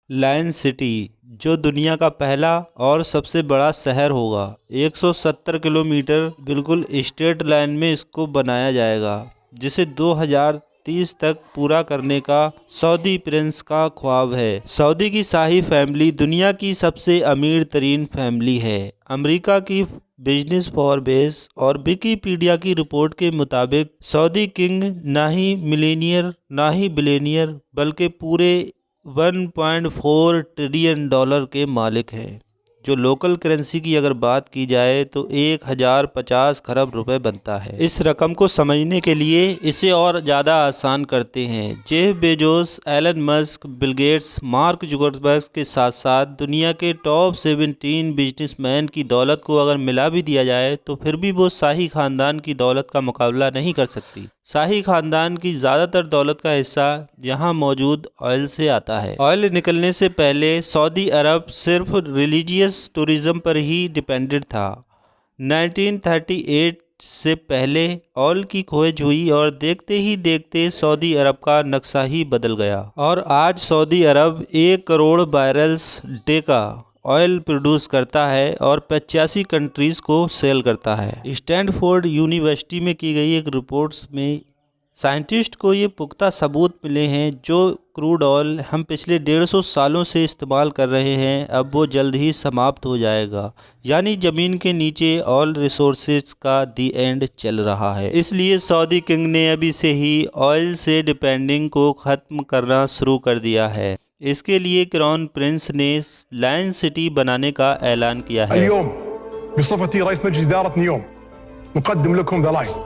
Lion city जो दुनिया का पहला और सबसे बड़ा शहर होगा। 170 किलोमीटर बिल्कुल स्ट्रेट लाइन में इसको बनाया जाएगा, जिसे 2030 तक पूरा करने का सऊदी प्रिंस का ख्वाब है। सऊदी की शाही फैमिली दुनिया की सबसे अमीर तरीन फैमिली है। अमेरिका की बिजनेस फॉरब्स और विकिपीडिया की रिपोर्ट के मुताबिक सऊदी किंग ना ही मिलीनियर ना ही बिलियनियर बल्कि पूरे 1.4 ट्रिलियन डॉलर के मालिक हैं, जो लोकल करेंसी की अगर बात की जाए तो 1050 खरब रुपए बनता है। इस रकम को समझने के लिए इसे और ज़्यादा आसान करते हैं। Jeff Bezos, Elon Musk, Bill Gates, Mark Zuckerberg के साथ साथ दुनिया के टॉप 17 बिजनेसमैन की दौलत को अगर मिला भी दिया जाए तो फिर भी वो शाही खानदान की दौलत का मुकाबला नहीं कर सकती। शाही खानदान की ज़्यादातर दौलत का हिस्सा यहाँ मौजूद ऑयल से आता है। ऑयल निकलने से पहले सऊदी अरब सिर्फ रिलीजियस टूरिज्म पर ही डिपेंडेंट था। 1938 से पहले ऑयल की खोज हुई और देखते ही देखते सऊदी अरब का नक्शा ही बदल गया और आज सऊदी अरब 1 करोड़ बैरल्स डे का ऑयल प्रोड्यूस करता है और 85 कंट्रीज़ को सेल करता है। स्टैनफोर्ड यूनिवर्सिटी में की गई एक रिपोर्ट्स में साइंटिस्ट को ये पुख्ता सबूत मिले हैं जो क्रूड ऑयल हम पिछले 150 सालों से इस्तेमाल कर रहे हैं, अब वो जल्द ही समाप्त हो जाएगा। यानी ज़मीन के नीचे ऑयल रिसोर्सेज का दी एंड चल रहा है। इसलिए सऊदी किंग ने अभी से ही ऑयल से डिपेंडिंग को ख़त्म करना शुरू कर दिया है। इसके लिए क्राउन प्रिंस ने लायन सिटी बनाने का ऐलान किया है।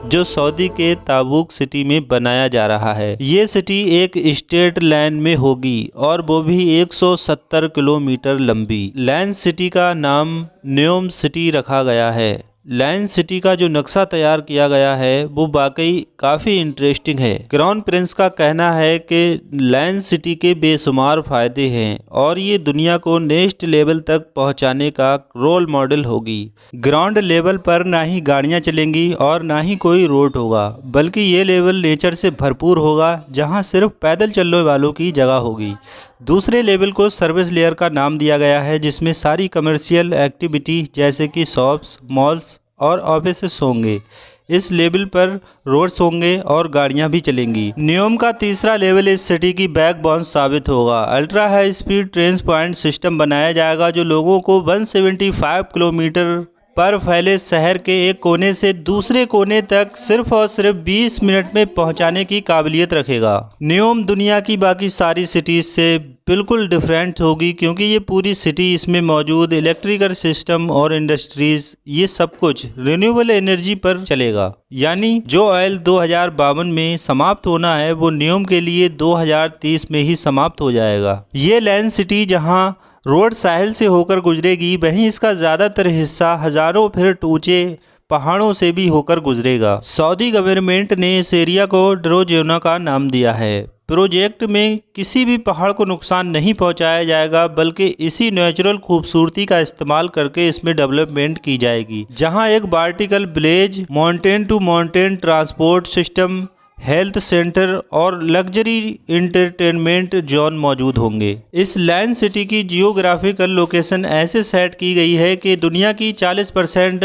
जो सऊदी के ताबूक सिटी में बनाया जा रहा है। ये सिटी एक स्ट्रेट लाइन में होगी और वो भी 170 किलोमीटर लंबी। लायन सिटी का नाम न्योम सिटी रखा गया है। लायन सिटी का जो नक्शा तैयार किया गया है वो वाकई काफ़ी इंटरेस्टिंग है। क्राउन प्रिंस का कहना है कि लायन सिटी के बेशुमार फ़ायदे हैं और ये दुनिया को नेक्स्ट लेवल तक पहुंचाने का रोल मॉडल होगी। ग्राउंड लेवल पर ना ही गाड़ियां चलेंगी और ना ही कोई रोड होगा, बल्कि ये लेवल नेचर से भरपूर होगा जहां सिर्फ पैदल चलने वालों की जगह होगी। दूसरे लेवल को सर्विस लेयर का नाम दिया गया है, जिसमें सारी कमर्शियल एक्टिविटी जैसे कि शॉप्स, मॉल्स और ऑफिसेस होंगे। इस लेवल पर रोड्स होंगे और गाड़ियां भी चलेंगी। नियोम का तीसरा लेवल इस सिटी की बैकबोन साबित होगा। Ultra high speed train point system बनाया जाएगा जो लोगों को 175 किलोमीटर पर फैले शहर के एक कोने से दूसरे कोने तक सिर्फ और सिर्फ 20 मिनट में पहुंचाने की काबिलियत रखेगा। नियोम दुनिया की बाकी सारी सिटीज से बिल्कुल डिफरेंट होगी क्योंकि ये पूरी सिटी, इसमें मौजूद इलेक्ट्रिकल सिस्टम और इंडस्ट्रीज, ये सब कुछ रिन्यूएबल एनर्जी पर चलेगा। यानी जो ऑयल 2052 में समाप्त होना है वो नियोम के लिए 2030 में ही समाप्त हो जाएगा। ये लायन सिटी जहाँ रोड साहिल से होकर गुजरेगी, वहीं इसका ज़्यादातर हिस्सा हज़ारों फीट ऊंचे पहाड़ों से भी होकर गुजरेगा। सऊदी गवर्नमेंट ने इस एरिया को ड्रोजेना का नाम दिया है। प्रोजेक्ट में किसी भी पहाड़ को नुकसान नहीं पहुंचाया जाएगा, बल्कि इसी नेचुरल खूबसूरती का इस्तेमाल करके इसमें डेवलपमेंट की जाएगी, जहां एक vertical village, mountain to mountain transport system, health centre और लग्जरी इंटरटेनमेंट जोन मौजूद होंगे। इस लायन सिटी की जियोग्राफिकल लोकेशन ऐसे सेट की गई है कि दुनिया की 40%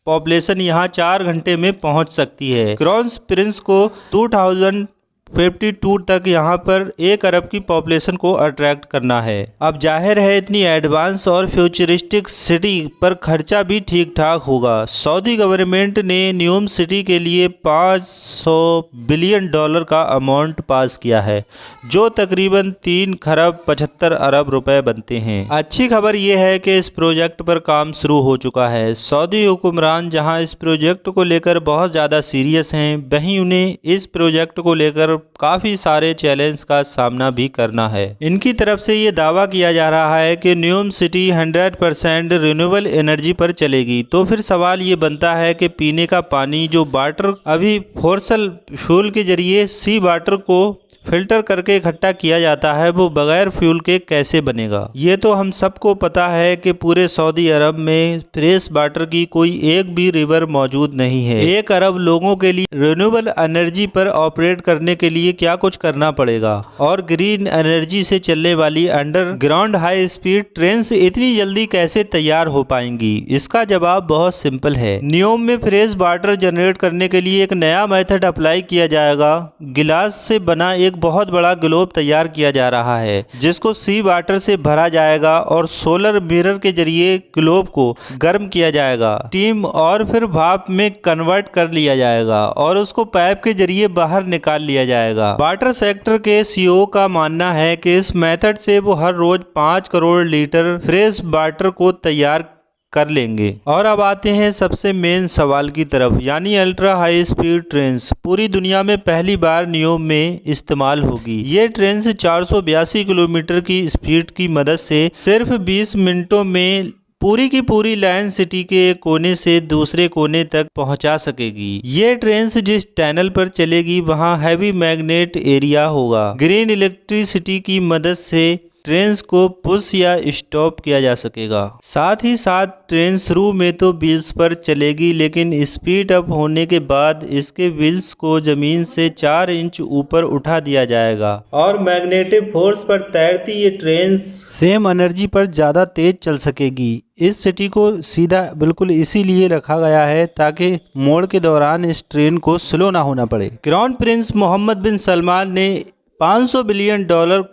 पॉपुलेशन यहाँ 4 घंटे में पहुँच सकती है। क्राउन प्रिंस को 2052 तक यहाँ पर 1 अरब की पॉपुलेशन को अट्रैक्ट करना है। अब जाहिर है इतनी एडवांस और फ्यूचरिस्टिक सिटी पर खर्चा भी ठीक ठाक होगा। सऊदी गवर्नमेंट ने न्यूम सिटी के लिए 500 बिलियन डॉलर का अमाउंट पास किया है, जो तकरीबन 3 खरब 75 अरब रुपए बनते हैं। अच्छी खबर यह है कि इस प्रोजेक्ट पर काम शुरू हो चुका है। सऊदी हुक्मरान जहां इस प्रोजेक्ट को लेकर बहुत ज़्यादा सीरियस हैं, वहीं उन्हें इस प्रोजेक्ट को लेकर काफ़ी सारे चैलेंज का सामना भी करना है। इनकी तरफ से ये दावा किया जा रहा है कि न्यूम सिटी 100% रिन्यूएबल एनर्जी पर चलेगी। तो फिर सवाल ये बनता है कि पीने का पानी जो वाटर अभी फोर्सल फ्यूल के जरिए सी वाटर को फिल्टर करके इकट्ठा किया जाता है वो बगैर फ्यूल के कैसे बनेगा। ये तो हम सबको पता है कि पूरे सऊदी अरब में फ्रेश वाटर की कोई एक भी रिवर मौजूद नहीं है। 1 अरब लोगों के लिए रिन्यूएबल एनर्जी पर ऑपरेट करने के लिए क्या कुछ करना पड़ेगा और ग्रीन एनर्जी से चलने वाली अंडरग्राउंड हाई स्पीड ट्रेन इतनी जल्दी कैसे तैयार हो पाएंगी। इसका जवाब बहुत सिंपल है। न्योम में फ्रेश वाटर जनरेट करने के लिए एक नया मेथड अप्लाई किया जाएगा। गिलास से बना एक बहुत बड़ा ग्लोब तैयार किया जा रहा है जिसको सी वाटर से भरा जाएगा और सोलर मिरर के जरिए ग्लोब को गर्म किया जाएगा, स्टीम और फिर भाप में कन्वर्ट कर लिया जाएगा और उसको पाइप के जरिए बाहर निकाल लिया जाएगा। वाटर सेक्टर के सीईओ का मानना है कि इस मेथड से वो हर रोज 5 करोड़ लीटर फ्रेश वाटर को तैयार कर लेंगे। और अब आते हैं सबसे मेन सवाल की तरफ, यानी अल्ट्रा हाई स्पीड ट्रेन पूरी दुनिया में पहली बार न्योम में इस्तेमाल होगी। ये ट्रेन 482 किलोमीटर की स्पीड की मदद से सिर्फ 20 मिनटों में पूरी की पूरी लाइन सिटी के एक कोने से दूसरे कोने तक पहुंचा सकेगी। ये ट्रेन जिस टनल पर चलेगी वहां हैवी मैग्नेट एरिया होगा। ग्रीन इलेक्ट्रिसिटी की मदद से ट्रेन को पुश या स्टॉप किया जा सकेगा। साथ ही साथ ट्रेन शुरू में तो व्हील्स पर चलेगी, लेकिन स्पीड अप होने के बाद इसके व्हील्स को जमीन से 4 इंच ऊपर उठा दिया जाएगा और मैग्नेटिक फोर्स पर तैरती ये ट्रेन सेम एनर्जी पर ज्यादा तेज चल सकेगी। इस सिटी को सीधा बिल्कुल इसीलिए रखा गया है ताकि मोड़ के दौरान इस ट्रेन को स्लो ना होना पड़े। क्राउन प्रिंस मोहम्मद बिन सलमान ने $500 बिलियन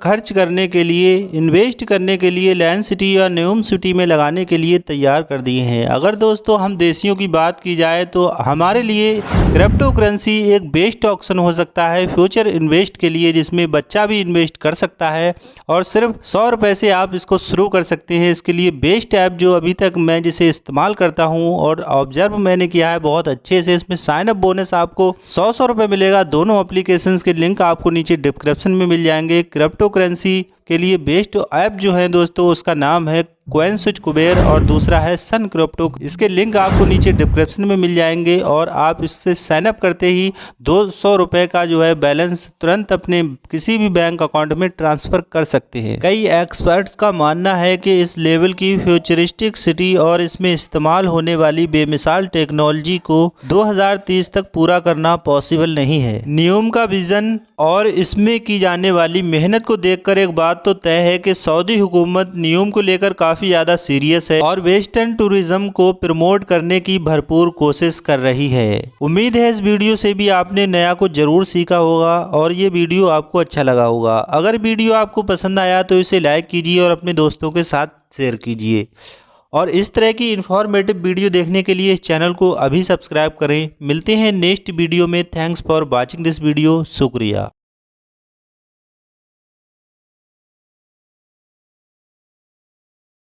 खर्च करने के लिए इन्वेस्ट करने के लिए लायन सिटी या न्योम सिटी में लगाने के लिए तैयार कर दिए हैं। अगर दोस्तों हम देशियों की बात की जाए तो हमारे लिए क्रिप्टो करेंसी एक बेस्ट ऑप्शन हो सकता है फ्यूचर इन्वेस्ट के लिए, जिसमें बच्चा भी इन्वेस्ट कर सकता है और सिर्फ 100 रुपये से आप इसको शुरू कर सकते हैं। इसके लिए बेस्ट ऐप जो अभी तक मैं जिसे इस्तेमाल करता हूँ और ऑब्जर्व मैंने किया है बहुत अच्छे से, इसमें साइन अप बोनस आपको 100 रुपये मिलेगा। दोनों एप्लीकेशंस के लिंक आपको नीचे डिस्क्रिप्शन में मिल जाएंगे। क्रिप्टो करेंसी के लिए बेस्ट ऐप जो है दोस्तों उसका नाम है कॉइन स्विच कुबेर और दूसरा है सन क्रिप्टो। इसके लिंक आपको नीचे डिस्क्रिप्शन में मिल जाएंगे और आप इससे साइन अप करते ही 200 रुपये का जो है बैलेंस तुरंत अपने किसी भी बैंक अकाउंट में ट्रांसफर कर सकते हैं। कई एक्सपर्ट्स का मानना है कि इस लेवल की फ्यूचरिस्टिक सिटी और इसमें इस्तेमाल होने वाली बेमिसाल टेक्नोलॉजी को 2030 तक पूरा करना पॉसिबल नहीं है। न्योम का विजन और इसमें की जाने वाली मेहनत को देखकर एक बात तो तय है कि सऊदी हुकूमत न्योम को लेकर काफी ज्यादा सीरियस है और वेस्टर्न टूरिज्म को प्रमोट करने की भरपूर कोशिश कर रही है। उम्मीद है इस वीडियो से भी आपने नया कुछ जरूर सीखा होगा और ये वीडियो आपको अच्छा लगा होगा। अगर वीडियो आपको पसंद आया तो इसे लाइक कीजिए और अपने दोस्तों के साथ शेयर कीजिए और इस तरह की इंफॉर्मेटिव वीडियो देखने के लिए इस चैनल को अभी सब्सक्राइब करें। मिलते हैं नेक्स्ट वीडियो में। Thanks for watching this video. शुक्रिया।